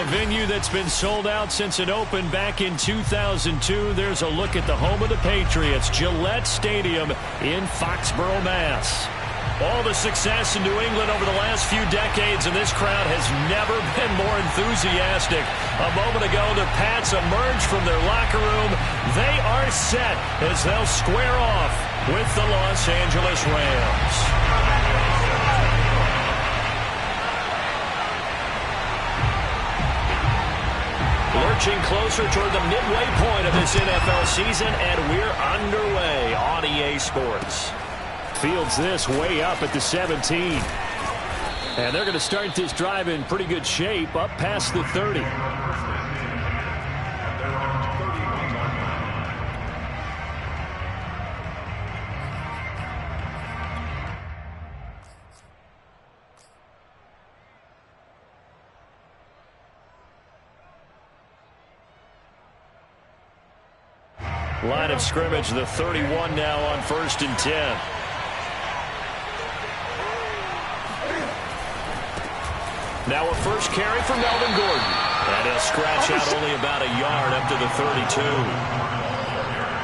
a venue that's been sold out since it opened back in 2002. There's a look at the home of the Patriots, Gillette Stadium in Foxborough, Mass. All the success in New England over the last few decades, and this crowd has never been more enthusiastic. A moment ago, the Pats emerged from their locker room. They are set as they'll square off with the Los Angeles Rams. Lurching closer toward the midway point of this NFL season, and we're underway on EA Sports. Fields this way up at the 17. And they're going to start this drive in pretty good shape, up past the 30. Line of scrimmage, the 31 now on 1st and 10. Now a first carry for Melvin Gordon. And he'll scratch out only about a yard up to the 32.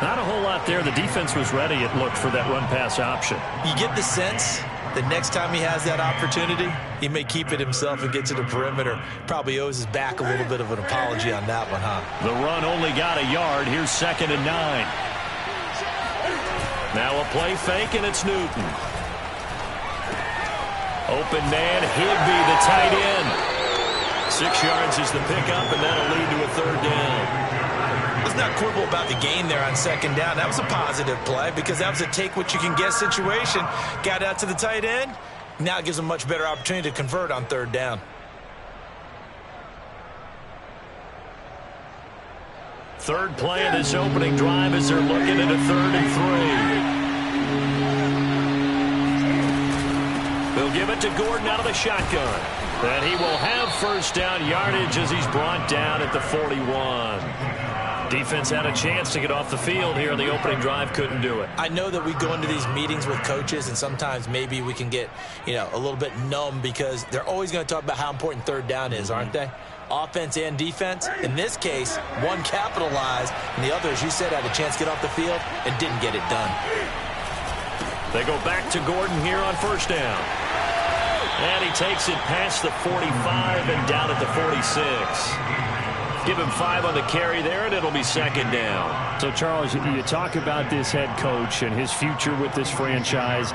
Not a whole lot there. The defense was ready, it looked, for that run-pass option. You get the sense the next time he has that opportunity, he may keep it himself and get to the perimeter. Probably owes his back a little bit of an apology on that one, huh? The run only got a yard. Here's 2nd and 9. Now a play fake, and it's Newton. Open man, Higbee, the tight end. 6 yards is the pickup, and that'll lead to a 3rd down. Let's not quibble about the gain there on 2nd down. That was a positive play because that was a take-what-you-can-get situation. Got out to the tight end. Now it gives him a much better opportunity to convert on 3rd down. Third play of this opening drive as they're looking at a 3rd and 3. They'll give it to Gordon out of the shotgun. And he will have 1st down yardage as he's brought down at the 41. Defense had a chance to get off the field here in the opening drive, couldn't do it. I know that we go into these meetings with coaches, and sometimes maybe we can get, a little bit numb because they're always going to talk about how important 3rd down is, aren't they? Offense and defense. In this case, one capitalized, and the other, as you said, had a chance to get off the field and didn't get it done. They go back to Gordon here on 1st down. And he takes it past the 45 and down at the 46. Give him 5 on the carry there, and it'll be 2nd down. So, Charles, you talk about this head coach and his future with this franchise.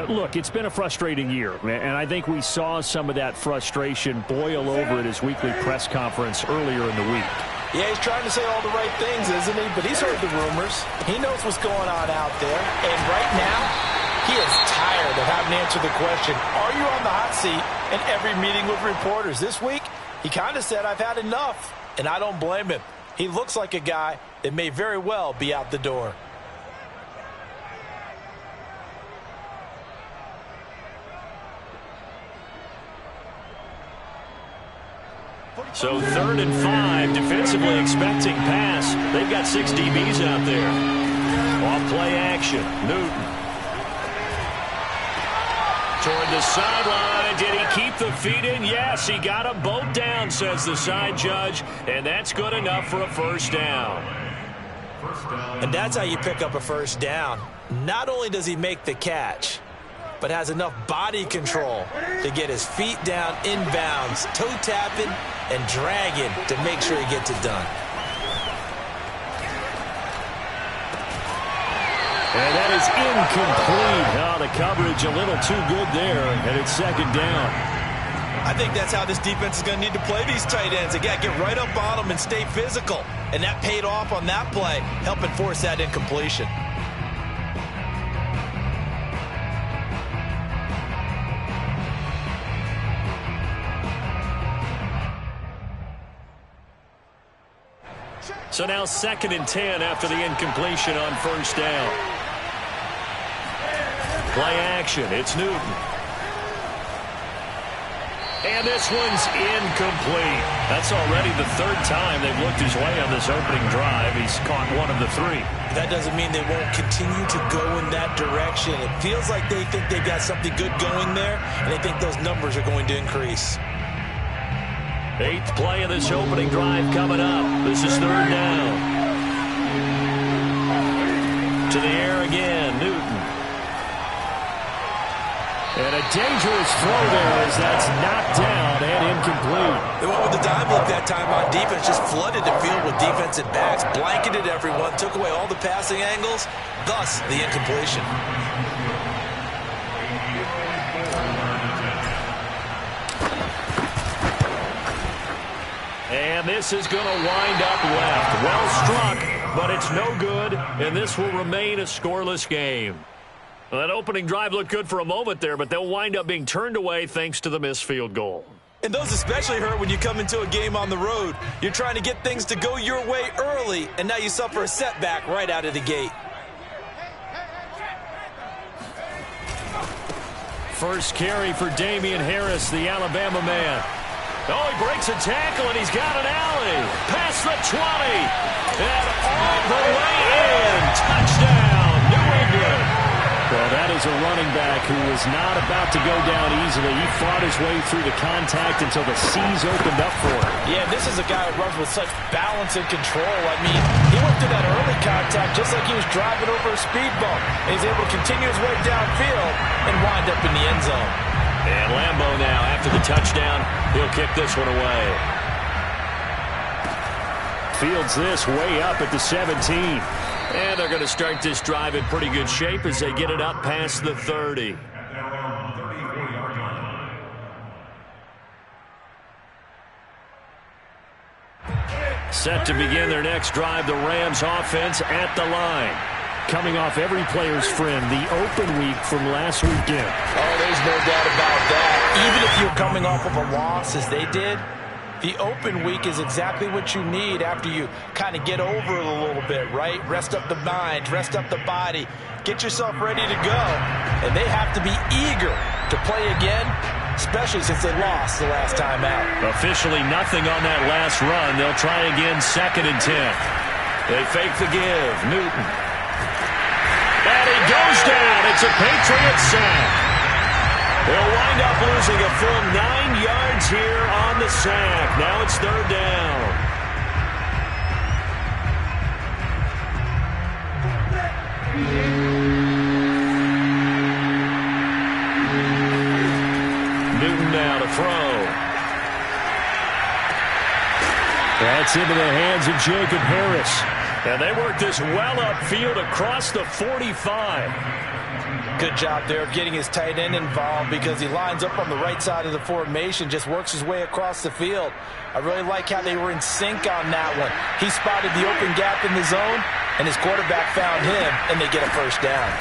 Look, it's been a frustrating year, and I think we saw some of that frustration boil over at his weekly press conference earlier in the week. Yeah, he's trying to say all the right things, isn't he? But he's heard the rumors. He knows what's going on out there. And right now, he is tired of having to answer the question, are you on the hot seat in every meeting with reporters? This week, he kind of said, I've had enough. And I don't blame him. He looks like a guy that may very well be out the door. So 3rd and 5, defensively expecting pass. They've got 6 DBs out there. Off play action, Newton. Toward the sideline. Did he keep the feet in? Yes, he got them both down, says the side judge. And that's good enough for a 1st down. And that's how you pick up a 1st down. Not only does he make the catch, but has enough body control to get his feet down inbounds, toe tapping and dragging to make sure he gets it done. And that is incomplete. Oh, the coverage a little too good there, and it's 2nd down. I think that's how this defense is going to need to play these tight ends. They got to get right up on them and stay physical. And that paid off on that play, helping force that incompletion. So now 2nd and 10 after the incompletion on 1st down. Play action. It's Newton. And this one's incomplete. That's already the 3rd time they've looked his way on this opening drive. He's caught 1 of the 3. That doesn't mean they won't continue to go in that direction. It feels like they think they've got something good going there, and they think those numbers are going to increase. Eighth play of this opening drive coming up. This is third down. To the air again, Newton. And a dangerous throw there as that's knocked down and incomplete. They went with the dime look that time on defense, just flooded the field with defensive backs, blanketed everyone, took away all the passing angles, thus the incompletion. And this is going to wind up left. Well struck, but it's no good, and this will remain a scoreless game. Well, that opening drive looked good for a moment there, but they'll wind up being turned away thanks to the missed field goal. And those especially hurt when you come into a game on the road. You're trying to get things to go your way early, and now you suffer a setback right out of the gate. First carry for Damian Harris, the Alabama man. Oh, he breaks a tackle, and he's got an alley. Past the 20, and all the way in. Touchdown, New England. Well, that is a running back who was not about to go down easily. He fought his way through the contact until the seas opened up for him. Yeah, this is a guy who runs with such balance and control. I mean, he went through that early contact just like he was driving over a speed bump. And he's able to continue his way downfield and wind up in the end zone. And Lambeau now, after the touchdown, he'll kick this one away. Fields this way up at the 17. And they're going to start this drive in pretty good shape as they get it up past the 30. Set to begin their next drive, the Rams offense at the line. Coming off every player's friend, the open week from last weekend. Oh, there's no doubt about that. Even if you're coming off of a loss as they did, the open week is exactly what you need after you kind of get over it a little bit, right? Rest up the mind, rest up the body, get yourself ready to go. And they have to be eager to play again, especially since they lost the last time out. Officially nothing on that last run. They'll try again, 2nd and 10. They fake the give. Newton. And he goes down. It's a Patriots sack. They'll wind up losing a full 9 yards here on the sack. Now it's third down. Newton now to throw. That's into the hands of Jacob Harris. And they work this well upfield across the 45. Good job there of getting his tight end involved because he lines up on the right side of the formation, just works his way across the field. I really like how they were in sync on that one. He spotted the open gap in the zone, and his quarterback found him, and they get a first down.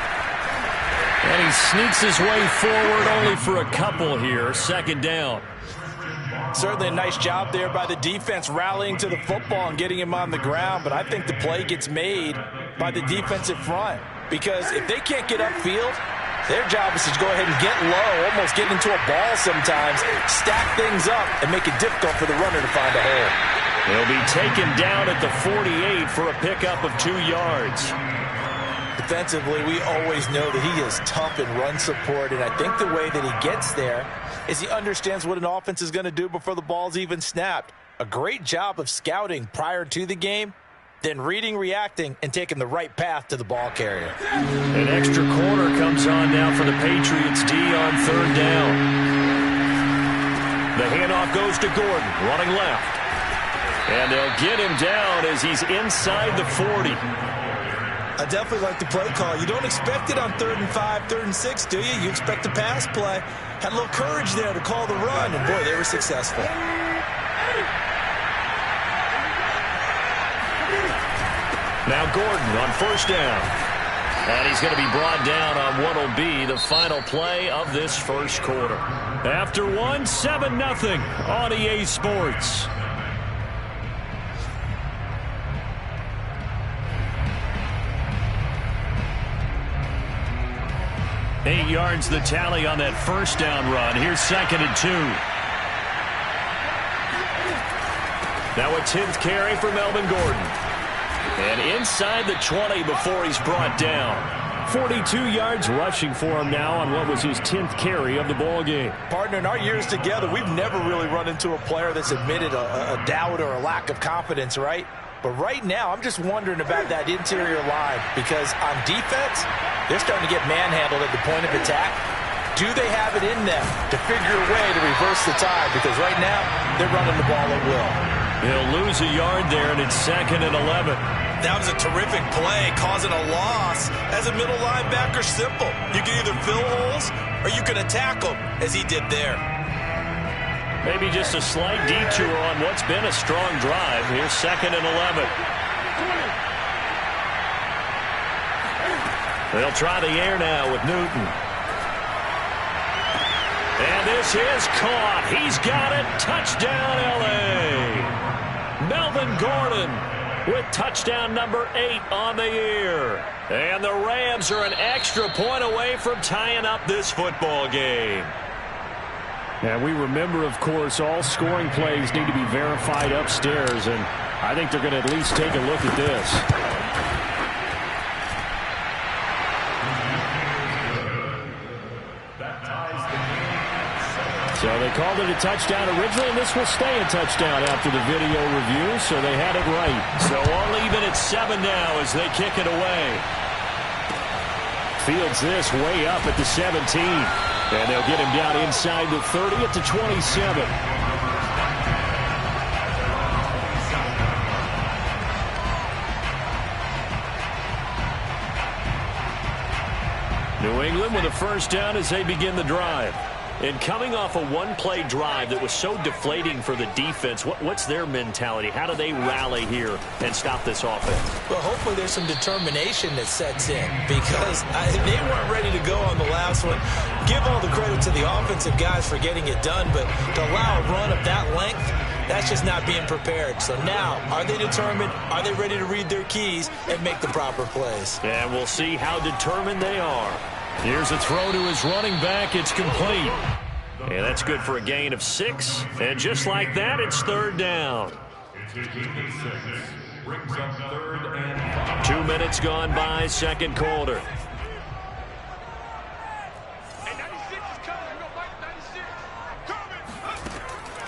And he sneaks his way forward only for a couple here, 2nd down. Certainly a nice job there by the defense rallying to the football and getting him on the ground, but I think the play gets made by the defensive front. Because if they can't get upfield, their job is to go ahead and get low, almost get into a ball sometimes, stack things up, and make it difficult for the runner to find a hole. He'll be taken down at the 48 for a pickup of 2 yards. Defensively, we always know that he is tough in run support, and I think the way that he gets there is he understands what an offense is going to do before the ball's even snapped. A great job of scouting prior to the game, then reading, reacting, and taking the right path to the ball carrier. An extra corner comes on now for the Patriots D on 3rd down. The handoff goes to Gordon, running left. And they'll get him down as he's inside the 40. I definitely like the play call. You don't expect it on 3rd and 5, 3rd and 6, do you? You expect a pass play. Had a little courage there to call the run, and boy, they were successful. Now Gordon on 1st down. And he's going to be brought down on what will be the final play of this first quarter. After one, 7-0 on EA Sports. Eight yards the tally on that 1st down run. Here's 2nd and 2. Now a 10th carry for Melvin Gordon. And inside the 20 before he's brought down. 42 yards rushing for him now on what was his 10th carry of the ball game. Partner, in our years together, we've never really run into a player that's admitted a doubt or a lack of confidence, right? But right now, I'm just wondering about that interior line because on defense, they're starting to get manhandled at the point of attack. Do they have it in them to figure a way to reverse the tide? Because right now, they're running the ball at will. He'll lose a yard there, and it's 2nd and 11. That was a terrific play, causing a loss. As a middle linebacker, simple. You can either fill holes or you can attack them, as he did there. Maybe just a slight detour on what's been a strong drive. Here's 2nd and 11. They'll try the air now with Newton. And this is caught. He's got it. Touchdown, L.A. Melvin Gordon with touchdown number 8 on the year. And the Rams are an extra point away from tying up this football game. And we remember, of course, all scoring plays need to be verified upstairs, and I think they're going to at least take a look at this. So they called it a touchdown originally, and this will stay a touchdown after the video review, so they had it right. So all even at 7 now as they kick it away. Fields this way up at the 17. And they'll get him down inside the 30 at the 27. New England with a first down as they begin the drive. And coming off a one-play drive that was so deflating for the defense, what's their mentality? How do they rally here and stop this offense? Well, hopefully there's some determination that sets in because they weren't ready to go on the last one. Give all the credit to the offensive guys for getting it done, but to allow a run of that length, that's just not being prepared. So now, are they determined? Are they ready to read their keys and make the proper plays? And we'll see how determined they are. Here's a throw to his running back. It's complete. And that's good for a gain of 6. And just like that, it's 3rd down. 2 minutes gone by, 2nd quarter.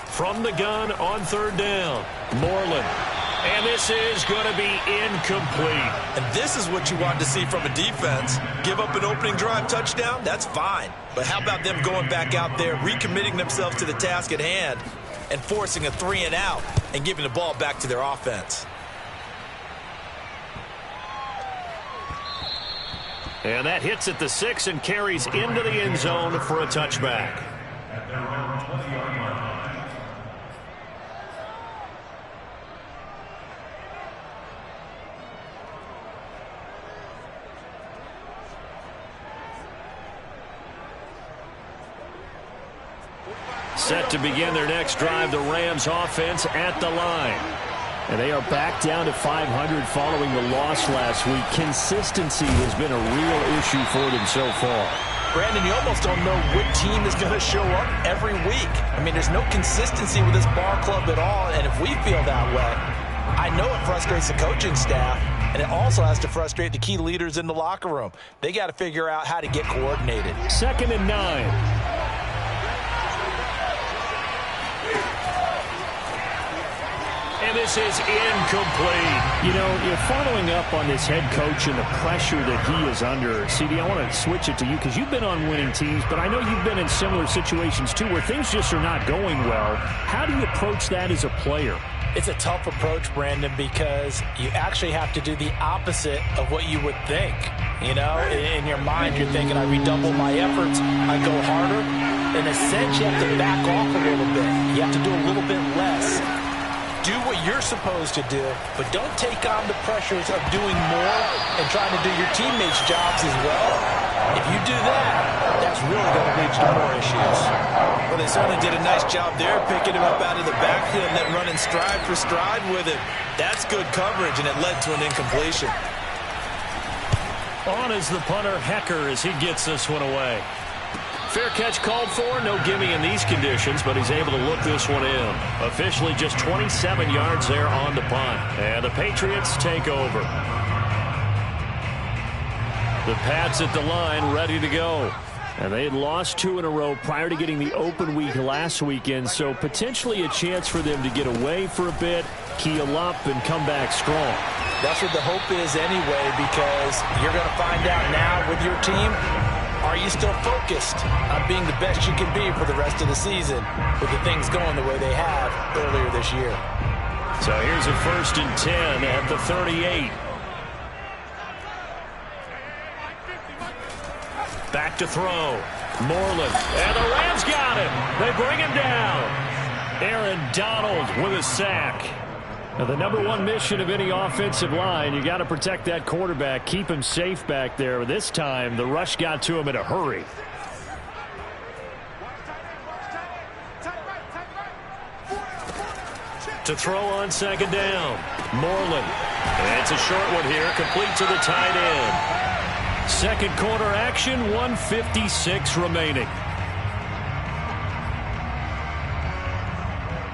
From the gun on 3rd down, Moreland. And this is going to be incomplete. And this is what you want to see from a defense. Give up an opening drive touchdown, that's fine. But how about them going back out there, recommitting themselves to the task at hand, and forcing a 3-and-out and giving the ball back to their offense? And that hits at the 6 and carries into the end zone for a touchback. Set to begin their next drive, the Rams offense at the line. And they are back down to 500 following the loss last week. Consistency has been a real issue for them so far. Brandon, you almost don't know what team is going to show up every week. I mean, there's no consistency with this ball club at all, and if we feel that way, I know it frustrates the coaching staff, and it also has to frustrate the key leaders in the locker room. They got to figure out how to get coordinated. 2nd and 9. And this is incomplete. You know, you're following up on this head coach and the pressure that he is under. CD, I want to switch it to you because you've been on winning teams, but I know you've been in similar situations too where things just are not going well. How do you approach that as a player? It's a tough approach, Brandon, because you actually have to do the opposite of what you would think. You know, in your mind, you're thinking, I redouble my efforts, I go harder. In a sense, you have to back off a little bit. You have to do a little bit less. Do what you're supposed to do, but don't take on the pressures of doing more and trying to do your teammates' jobs as well. If you do that, that's really going to lead to more issues. Well, they certainly did a nice job there, picking him up out of the backfield and then running stride for stride with him. That's good coverage, and it led to an incompletion. On is the punter, Hecker, as he gets this one away. Fair catch called for, no gimme in these conditions, but he's able to look this one in. Officially just 27 yards there on the punt. And the Patriots take over. The Pats at the line, ready to go. And they had lost 2 in a row prior to getting the open week last weekend, so potentially a chance for them to get away for a bit, keel up, and come back strong. That's what the hope is anyway, because you're going to find out now with your team, are you still focused on being the best you can be for the rest of the season with the things going the way they have earlier this year? So here's a 1st and 10 at the 38. Back to throw. Moreland. And the Rams got him. They bring him down. Aaron Donald with a sack. Now, the #1 mission of any offensive line, you got to protect that quarterback, keep him safe back there. This time, the rush got to him in a hurry. To throw on 2nd down. Moreland. And it's a short one here, complete to the tight end. Second quarter action, 1:56 remaining.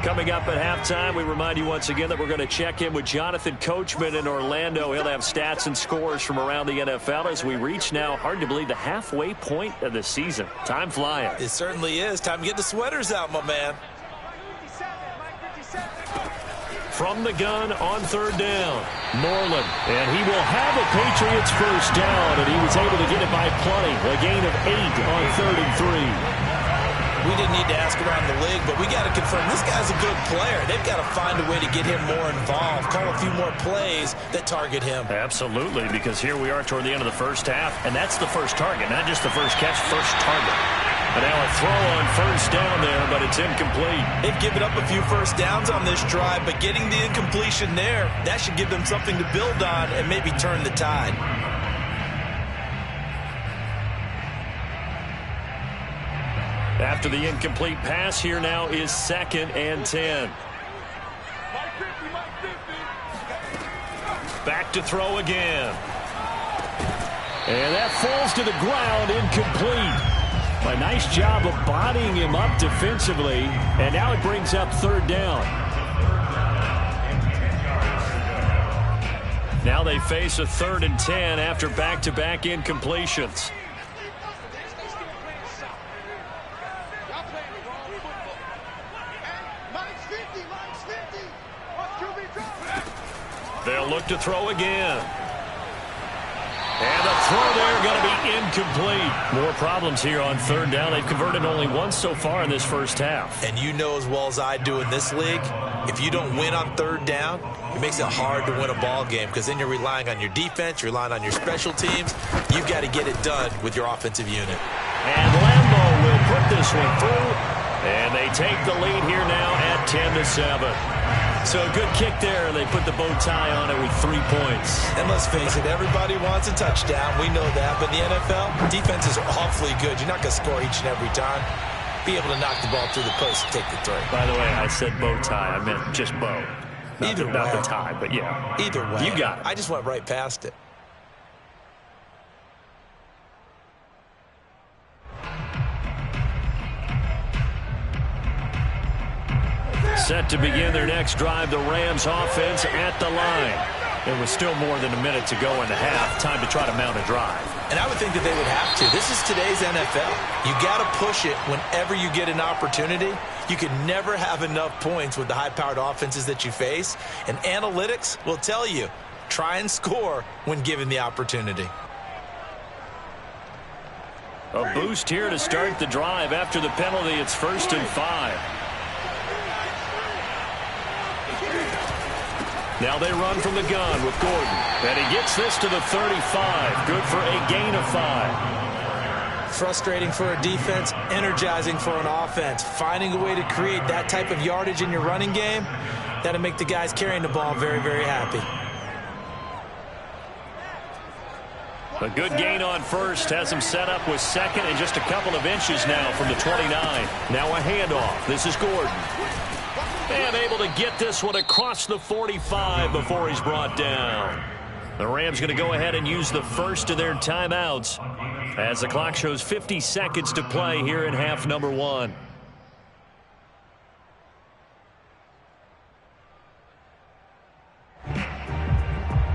Coming up at halftime, we remind you once again that we're going to check in with Jonathan Coachman in Orlando. He'll have stats and scores from around the NFL as we reach now, hard to believe, the halfway point of the season. Time flying. It certainly is. Time to get the sweaters out, my man. From the gun on 3rd down, Moreland. And he will have a Patriots 1st down, and he was able to get it by plenty. A gain of 8 on 3rd and 3. We didn't need to ask around the league, but we got to confirm this guy's a good player. They've got to find a way to get him more involved, call a few more plays that target him. Absolutely, because here we are toward the end of the first half, and that's the first target, not just the first catch, first target. And now a throw on 1st down there, but it's incomplete. They've given up a few 1st downs on this drive, but getting the incompletion there, that should give them something to build on and maybe turn the tide. After the incomplete pass, here now is 2nd and 10. Back to throw again. And that falls to the ground, incomplete. A nice job of bodying him up defensively, and now it brings up 3rd down. Now they face a 3rd and 10 after back-to-back incompletions. They'll look to throw again. And the throw there going to be incomplete. More problems here on 3rd down. They've converted only once so far in this first half. And you know as well as I do in this league, if you don't win on 3rd down, it makes it hard to win a ball game because then you're relying on your defense, you're relying on your special teams. You've got to get it done with your offensive unit. And Lambeau will put this one through. And they take the lead here now at 10-7. So a good kick there. They put the bow tie on it with 3 points. And let's face it, everybody wants a touchdown. We know that. But in the NFL, defenses are awfully good. You're not going to score each and every time. Be able to knock the ball through the post and take the three. By the way, I said bow tie. I meant just bow. Not the tie, but yeah. Either way. You got it. I just went right past it. Set to begin their next drive, the Rams offense at the line. There was still more than a minute to go in the half. Time to try to mount a drive. And I would think that they would have to. This is today's NFL. You got to push it whenever you get an opportunity. You can never have enough points with the high-powered offenses that you face. And analytics will tell you, try and score when given the opportunity. A boost here to start the drive. After the penalty, it's 1st and 5. Now they run from the gun with Gordon. And he gets this to the 35. Good for a gain of 5. Frustrating for a defense, energizing for an offense. Finding a way to create that type of yardage in your running game, that'll make the guys carrying the ball very, very happy. A good gain on 1st has him set up with 2nd and just a couple of inches now from the 29. Now a handoff. This is Gordon. And able to get this one across the 45 before he's brought down. The Rams going to go ahead and use the first of their timeouts as the clock shows 50 seconds to play here in half number 1.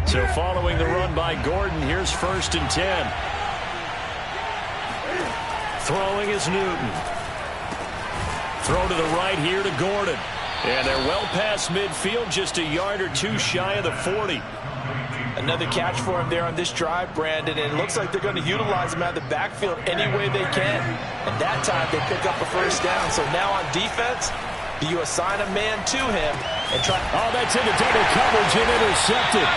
So following the run by Gordon, here's 1st and 10. Throwing is Newton. Throw to the right here to Gordon. And they're well past midfield, just a yard or two shy of the 40. Another catch for him there on this drive, Brandon, and it looks like they're going to utilize him out of the backfield any way they can. And that time they pick up a first down. So now on defense, do you assign a man to him and try? Oh, that's into double coverage and intercepted.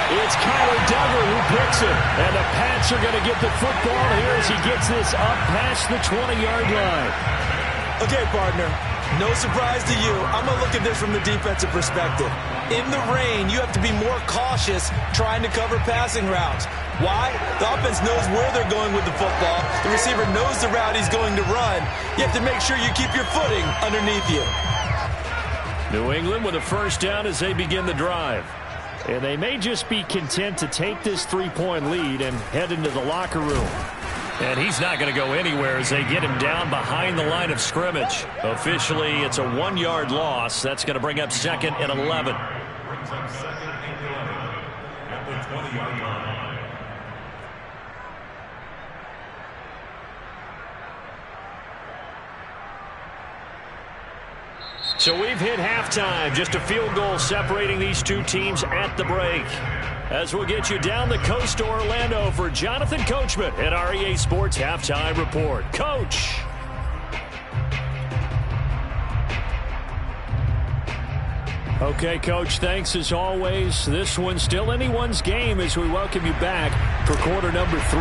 It's Kyler Duggar who picks it. And the Pats are going to get the football here as he gets this up past the 20-yard line. Okay, partner, no surprise to you. I'm going to look at this from the defensive perspective. In the rain, you have to be more cautious trying to cover passing routes. Why? The offense knows where they're going with the football. The receiver knows the route he's going to run. You have to make sure you keep your footing underneath you. New England with a first down as they begin the drive. And they may just be content to take this 3-point lead and head into the locker room. And he's not going to go anywhere as they get him down behind the line of scrimmage. Officially, it's a 1-yard loss. That's going to bring up second and 11. So we've hit halftime. Just a field goal separating these two teams at the break. As we'll get you down the coast to Orlando for Jonathan Coachman at our EA Sports Halftime Report. Coach. Okay, Coach, thanks as always. This one's still anyone's game as we welcome you back for quarter number 3.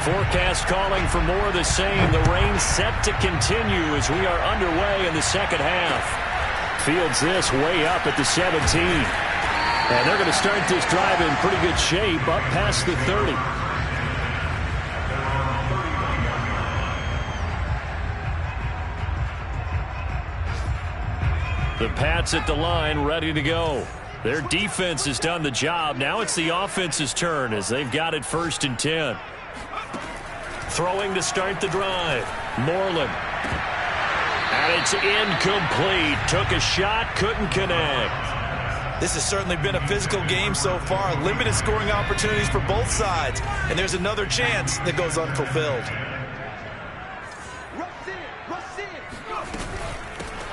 Forecast calling for more of the same. The rain set to continue as we are underway in the second half. Fields this way up at the 17. And they're going to start this drive in pretty good shape up past the 30. The Pats at the line ready to go. Their defense has done the job. Now it's the offense's turn as they've got it 1st and 10. Throwing to start the drive. Moreland. And it's incomplete. Took a shot, couldn't connect. This has certainly been a physical game so far. Limited scoring opportunities for both sides. And there's another chance that goes unfulfilled.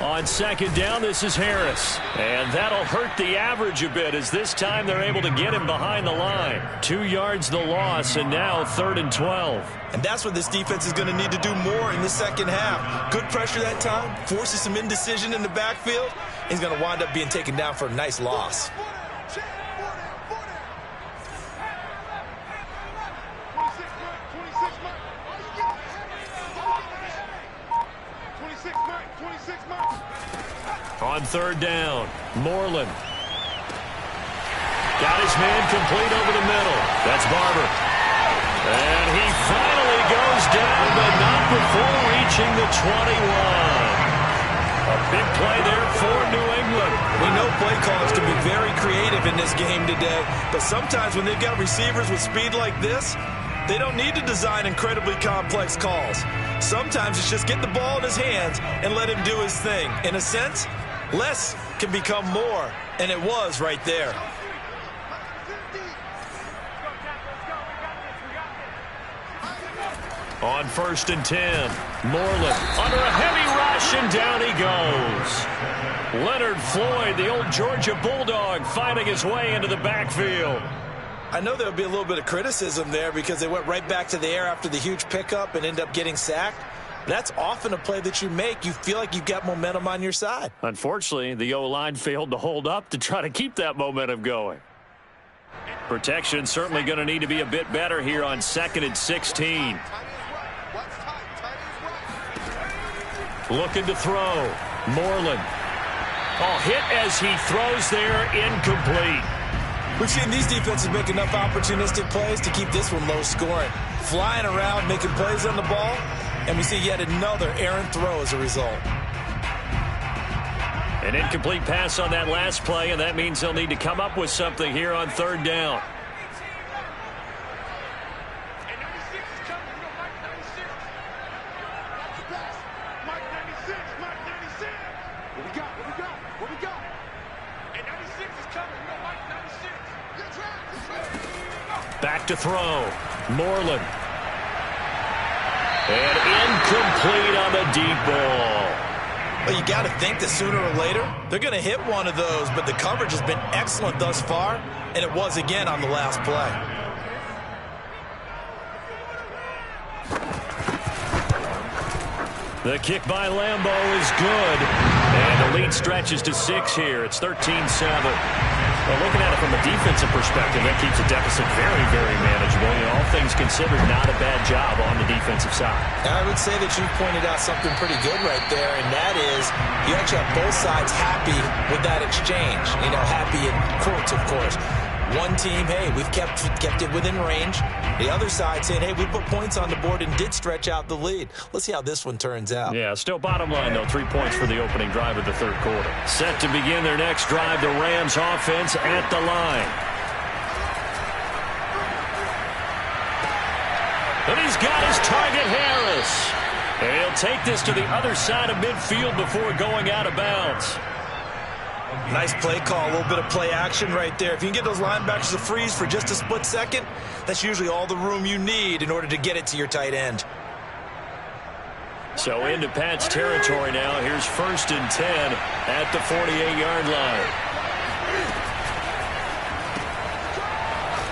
On second down, this is Harris. And that'll hurt the average a bit as this time they're able to get him behind the line. 2 yards the loss, and now 3rd and 12. And that's what this defense is going to need to do more in the second half. Good pressure that time, forces some indecision in the backfield. He's going to wind up being taken down for a nice loss. On 3rd down, Moreland. Got his man complete over the middle. That's Barber. And he finally goes down, but not before reaching the 21. A big play there for New England. We know play callers can be very creative in this game today, but sometimes when they've got receivers with speed like this, they don't need to design incredibly complex calls. Sometimes it's just get the ball in his hands and let him do his thing. In a sense, less can become more, and it was right there. On 1st and 10, Moreland under a heavy rush, and down he goes. Leonard Floyd, the old Georgia Bulldog, finding his way into the backfield. I know there'll be a little bit of criticism there because they went right back to the air after the huge pickup and ended up getting sacked. That's often a play that you make. You feel like you've got momentum on your side. Unfortunately, the O-line failed to hold up to try to keep that momentum going. Protection certainly going to need to be a bit better here on 2nd and 16. Looking to throw. Moreland. Oh, hit as he throws there, incomplete. We've seen these defenses make enough opportunistic plays to keep this one low scoring. Flying around, making plays on the ball, and we see yet another errant throw as a result. An incomplete pass on that last play, and that means they'll need to come up with something here on 3rd down. Back to throw. Moreland. And incomplete on the deep ball. Well, you got to think that sooner or later, they're going to hit one of those, but the coverage has been excellent thus far, and it was again on the last play. The kick by Lambeau is good. And the lead stretches to 6 here. It's 13-7. Well, looking at it from a defensive perspective, that keeps the deficit very, very manageable. You know, all things considered, not a bad job on the defensive side. And I would say that you pointed out something pretty good right there, and that is you actually have both sides happy with that exchange. You know, happy in quotes, of course. One team, hey, we've kept it within range. The other side saying, hey, we put points on the board and did stretch out the lead. Let's see how this one turns out. Yeah, still bottom line, though, 3 points for the opening drive of the third quarter. Set to begin their next drive, the Rams offense at the line. And he's got his target, Harris. And he'll take this to the other side of midfield before going out of bounds. Nice play call, a little bit of play action right there. If you can get those linebackers to freeze for just a split second, that's usually all the room you need in order to get it to your tight end. So into Pat's territory now. Here's 1st and 10 at the 48-yard line.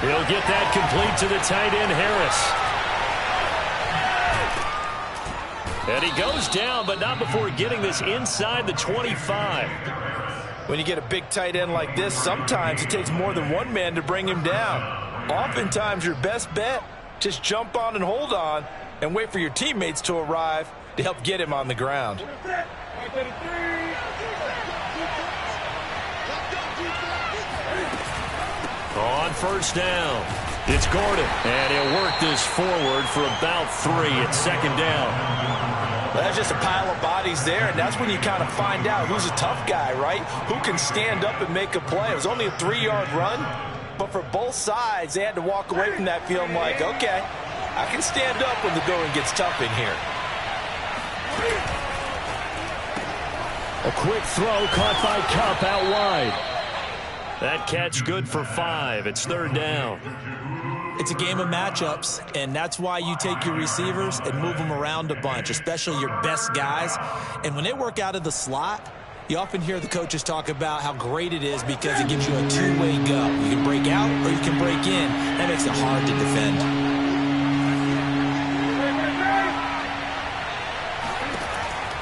He'll get that complete to the tight end, Harris. And he goes down, but not before getting this inside the 25. When you get a big tight end like this, sometimes it takes more than one man to bring him down. Oftentimes, your best bet, just jump on and hold on and wait for your teammates to arrive to help get him on the ground. On 1st down, it's Gordon. And he'll work this forward for about 3 at 2nd down. That's just a pile of bodies there, and that's when you kind of find out who's a tough guy, right? Who can stand up and make a play. It was only a 3-yard run, but for both sides, they had to walk away from that feeling like, okay, I can stand up when the going gets tough in here. A quick throw caught by Kupp out wide. That catch good for 5. It's 3rd down. It's a game of matchups, and that's why you take your receivers and move them around a bunch, especially your best guys. And when they work out of the slot, you often hear the coaches talk about how great it is because it gives you a two-way go. You can break out or you can break in. That makes it hard to defend.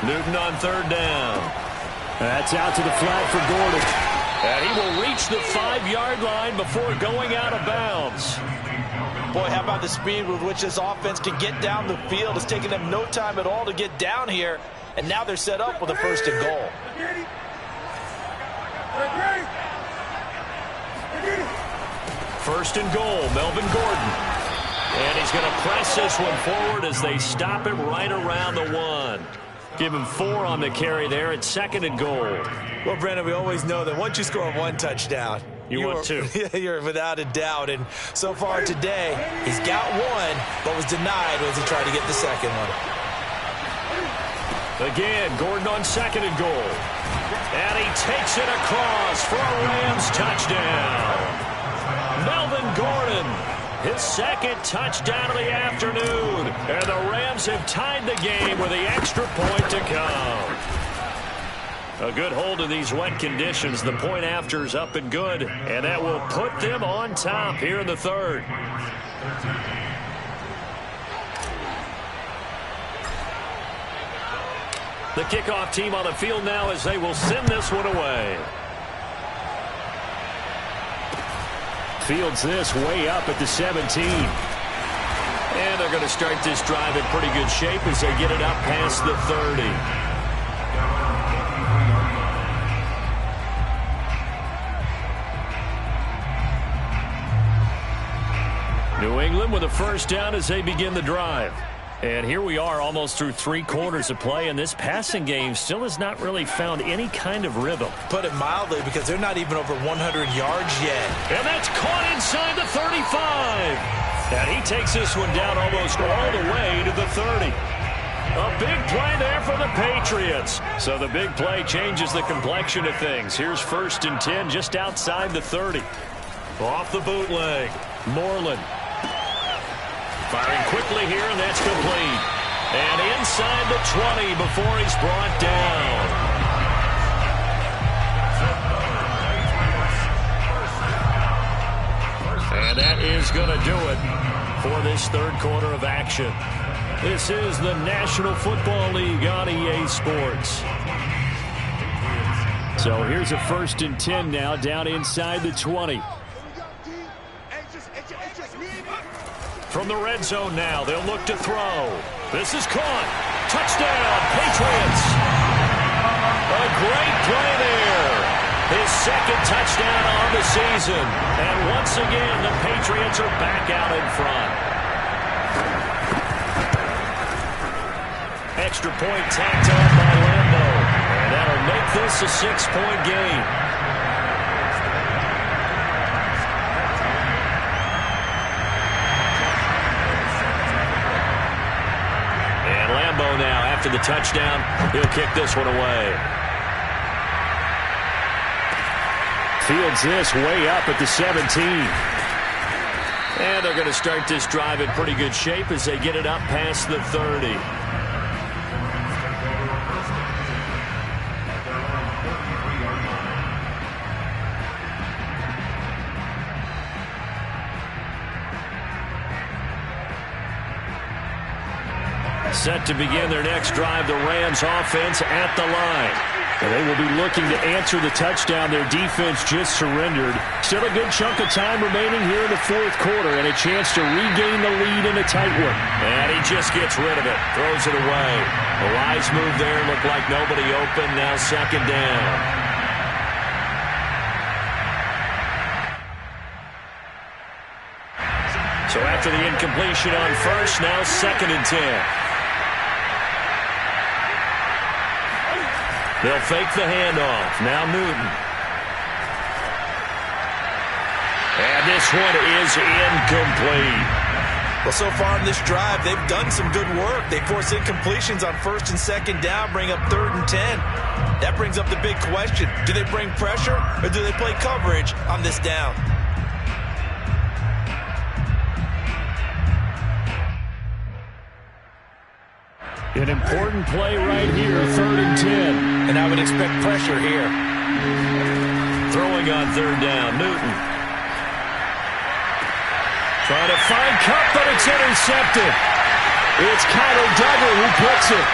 Newton on 3rd down. That's out to the flat for Gordon. And he will reach the 5-yard line before going out of bounds. Boy, how about the speed with which this offense can get down the field? It's taking them no time at all to get down here, and now they're set up with a 1st and goal. First and goal, Melvin Gordon. And he's going to press this one forward as they stop him right around the 1. Give him 4 on the carry there at 2nd and goal. Well, Brandon, we always know that once you score 1 touchdown, you want 2. You're without a doubt. And so far today, he's got 1, but was denied as he tried to get the 2nd one. Again, Gordon on 2nd and goal. And he takes it across for a Rams touchdown. Melvin Gordon, his 2nd touchdown of the afternoon. And the Rams have tied the game with the extra point to come. A good hold in these wet conditions. The point after is up and good. And that will put them on top here in the 3rd. The kickoff team on the field now as they will send this one away. Fields this way up at the 17. And they're going to start this drive in pretty good shape as they get it up past the 30. New England with a 1st down as they begin the drive. And here we are almost through 3 quarters of play, and this passing game still has not really found any kind of rhythm. Put it mildly, because they're not even over 100 yards yet. And that's caught inside the 35. And he takes this one down almost all the way to the 30. A big play there for the Patriots. So the big play changes the complexion of things. Here's 1st and 10 just outside the 30. Off the bootleg, Moreland. Firing quickly here, and that's complete. And inside the 20 before he's brought down. And that is going to do it for this third quarter of action. This is the National Football League on EA Sports. So here's a 1st and 10 now, down inside the 20. From the red zone now, they'll look to throw. This is caught. Touchdown, Patriots. A great play there. His second touchdown on the season. And once again, the Patriots are back out in front. Extra point tacked on by Lambo. And that'll make this a 6-point game. And Lambo now, after the touchdown, he'll kick this one away. Fields this way up at the 17. And they're going to start this drive in pretty good shape as they get it up past the 30. Set to begin their next drive, the Rams offense at the line. And they will be looking to answer the touchdown their defense just surrendered. Still a good chunk of time remaining here in the fourth quarter and a chance to regain the lead in a tight one. And he just gets rid of it, throws it away. A wise move there, looked like nobody open, now second down. So after the incompletion on first, now 2nd and 10. They'll fake the handoff. Now Newton. And this one is incomplete. Well, so far in this drive, they've done some good work. They force incompletions on 1st and 2nd down, bring up 3rd and 10. That brings up the big question. Do they bring pressure or do they play coverage on this down? An important play right here, 3rd and 10. And I would expect pressure here. Throwing on 3rd down, Newton. Trying to find Cup, but it's intercepted. It's Kyler Duggar who puts it.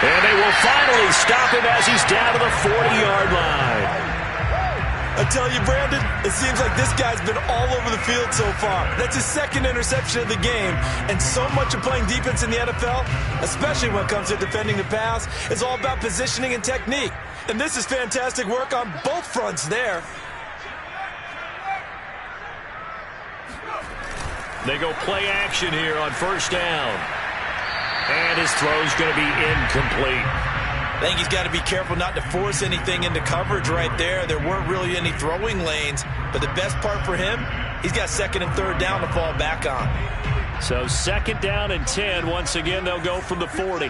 And they will finally stop him as he's down to the 40-yard line. I tell you, Brandon, it seems like this guy's been all over the field so far. That's his 2nd interception of the game. And so much of playing defense in the NFL, especially when it comes to defending the pass, is all about positioning and technique. And this is fantastic work on both fronts there. They go play action here on 1st down. And his throw's going to be incomplete. I think he's got to be careful not to force anything into coverage right there. There weren't really any throwing lanes. But the best part for him, he's got 2nd and 3rd down to fall back on. So 2nd down and 10. Once again, they'll go from the 40.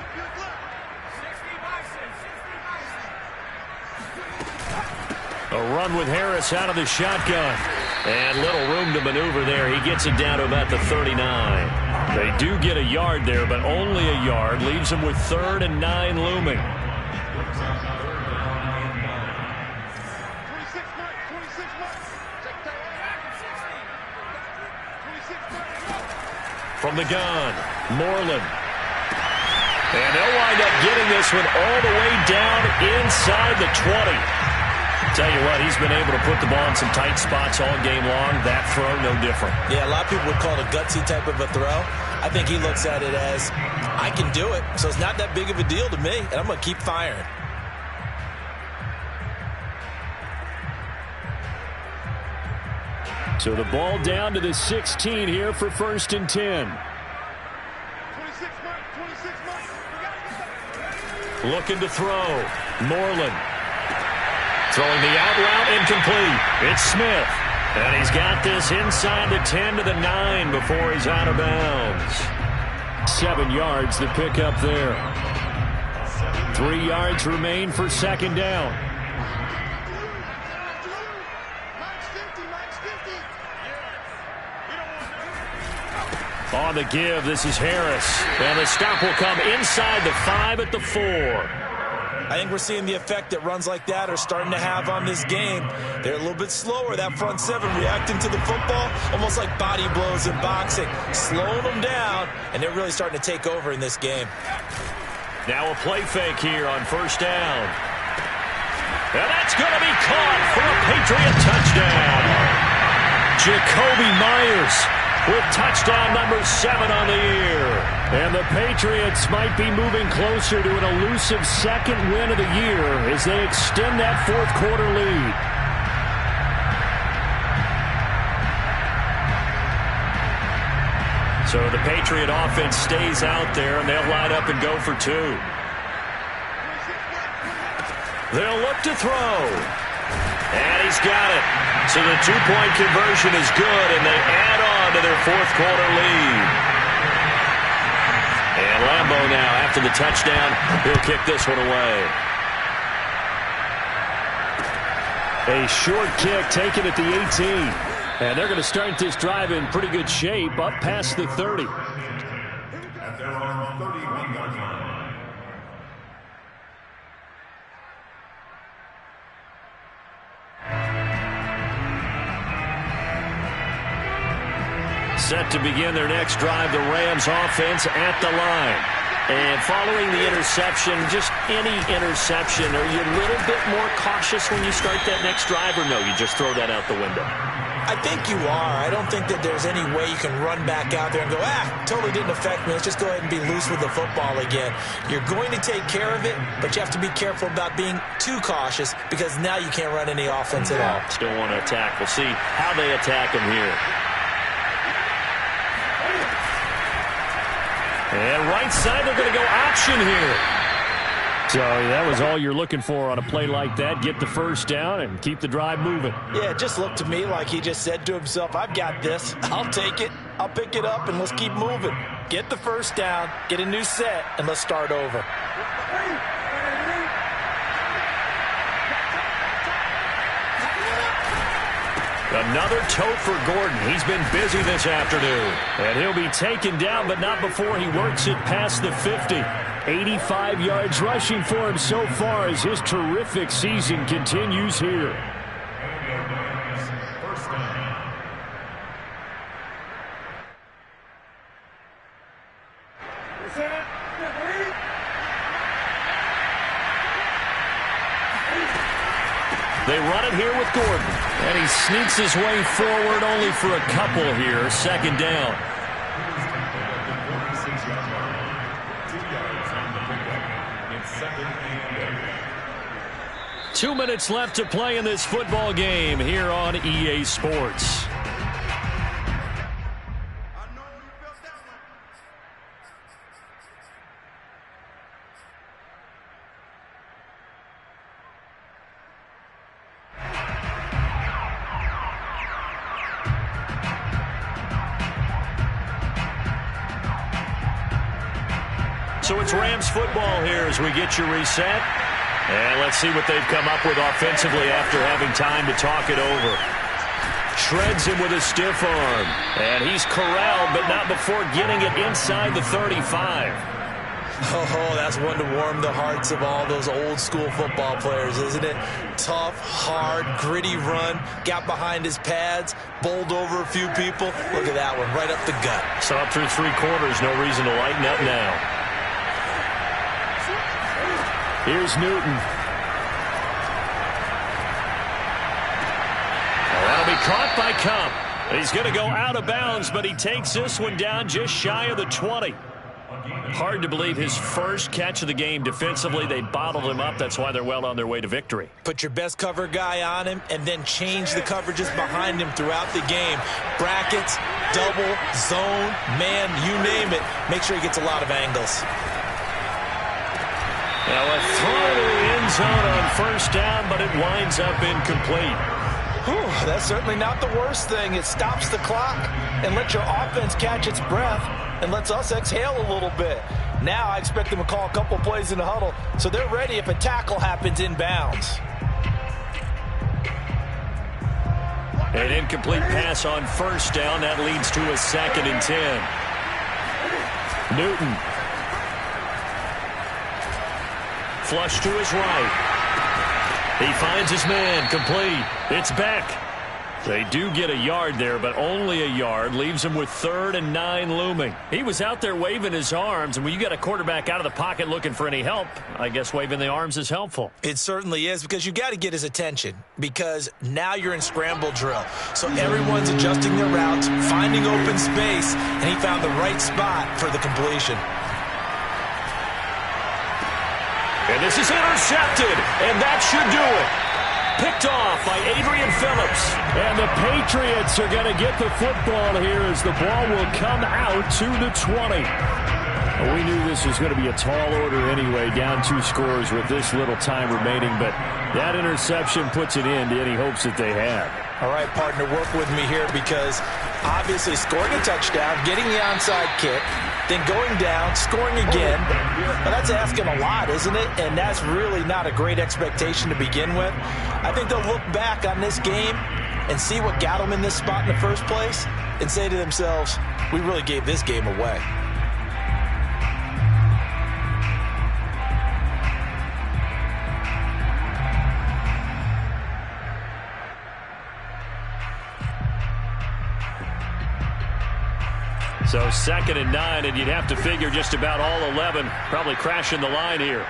A run with Harris out of the shotgun. And little room to maneuver there. He gets it down to about the 39. They do get a yard there, but only a yard. Leaves them with 3rd and 9 looming. From the gun, Moreland. And they'll wind up getting this one all the way down inside the 20. Tell you what, he's been able to put the ball in some tight spots all game long. That throw, no different. Yeah, a lot of people would call it a gutsy type of a throw. I think he looks at it as, I can do it, so it's not that big of a deal to me, and I'm going to keep firing. So the ball down to the 16 here for 1st and 10. Looking to throw. Moreland. Throwing the out route, incomplete. It's Smith. And he's got this inside the 10 to the 9 before he's out of bounds. 7 yards the pickup there. 3 yards remain for 2nd down. On the give, this is Harris. And the stop will come inside the 5 at the 4. I think we're seeing the effect that runs like that are starting to have on this game. They're a little bit slower, that front 7, reacting to the football, almost like body blows in boxing, slowing them down, and they're really starting to take over in this game. Now a play fake here on first down. And that's going to be caught for a Patriot touchdown. Jacoby Myers with touchdown number 7 on the year. And the Patriots might be moving closer to an elusive second win of the year as they extend that fourth quarter lead. So the Patriot offense stays out there, and they'll line up and go for 2. They'll look to throw. And he's got it. So the 2-point conversion is good, and they add on to their fourth quarter lead. And Lambeau now, after the touchdown, he'll kick this one away. A short kick taken at the 18. And they're going to start this drive in pretty good shape, up past the 30. At their own 31-yard line. Set to begin their next drive, the Rams offense at the line. And following the interception, just any interception, are you a little bit more cautious when you start that next drive, or no, you just throw that out the window? I think you are. I don't think that there's any way you can run back out there and go, totally didn't affect me. Let's just go ahead and be loose with the football again. You're going to take care of it, but you have to be careful about being too cautious because now you can't run any offense at all. Still want to attack. We'll see how they attack him here. And right side, they're going to go option here. So that was all you're looking for on a play like that. Get the first down and keep the drive moving. Yeah, it just looked to me like he just said to himself, I've got this. I'll take it. I'll pick it up, and let's keep moving. Get the first down, get a new set, and let's start over. Another tote for Gordon. He's been busy this afternoon. And he'll be taken down, but not before he works it past the 50. 85 yards rushing for him so far as his terrific season continues here. They run it here with Gordon. And he sneaks his way forward only for a couple here. Second down. Two minutes left to play in this football game here on EA Sports. So it's Rams football here as we get you reset. And let's see what they've come up with offensively after having time to talk it over. Shreds him with a stiff arm. And he's corralled, but not before getting it inside the 35. Oh, that's one to warm the hearts of all those old school football players, isn't it? Tough, hard, gritty run. Got behind his pads, bowled over a few people. Look at that one, right up the gut. So up through 3 quarters, no reason to lighten up now. Here's Newton. That'll be caught by Kupp. He's going to go out of bounds, but he takes this one down just shy of the 20. Hard to believe his first catch of the game defensively. They bottled him up. That's why they're well on their way to victory. Put your best cover guy on him and then change the coverages behind him throughout the game. Brackets, double, zone, man, you name it. Make sure he gets a lot of angles. Now a throw to the end zone on first down, but it winds up incomplete. Whew, that's certainly not the worst thing. It stops the clock and lets your offense catch its breath and lets us exhale a little bit. Now I expect them to call a couple plays in the huddle so they're ready if a tackle happens inbounds. An incomplete pass on first down. That leads to a 2nd and 10. Newton. Flush to his right. He finds his man. Complete. It's Beck. They do get a yard there, but only a yard. Leaves him with 3rd and 9 looming. He was out there waving his arms, and when you got a quarterback out of the pocket looking for any help, I guess waving the arms is helpful. It certainly is, because you got to get his attention, because now you're in scramble drill. So everyone's adjusting their routes, finding open space, and he found the right spot for the completion. And this is intercepted, and that should do it. Picked off by Adrian Phillips. And the Patriots are going to get the football here as the ball will come out to the 20. Well, we knew this was going to be a tall order anyway, down 2 scores with this little time remaining, but that interception puts it in to any hopes that they had. All right, partner, work with me here, because obviously scoring a touchdown, getting the onside kick, then going down, scoring again. Well, that's asking a lot, isn't it? And that's really not a great expectation to begin with. I think they'll look back on this game and see what got them in this spot in the first place and say to themselves, we really gave this game away. So 2nd and 9, and you'd have to figure just about all 11 probably crashing the line here.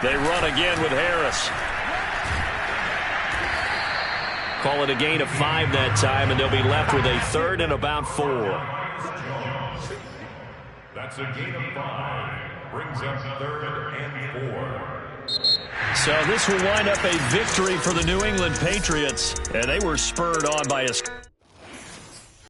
They run again with Harris. Call it a gain of 5 that time, and they'll be left with a 3rd and about 4. That's a gain of 5. Brings up 3rd and 4. So this will wind up a victory for the New England Patriots, and they were spurred on by a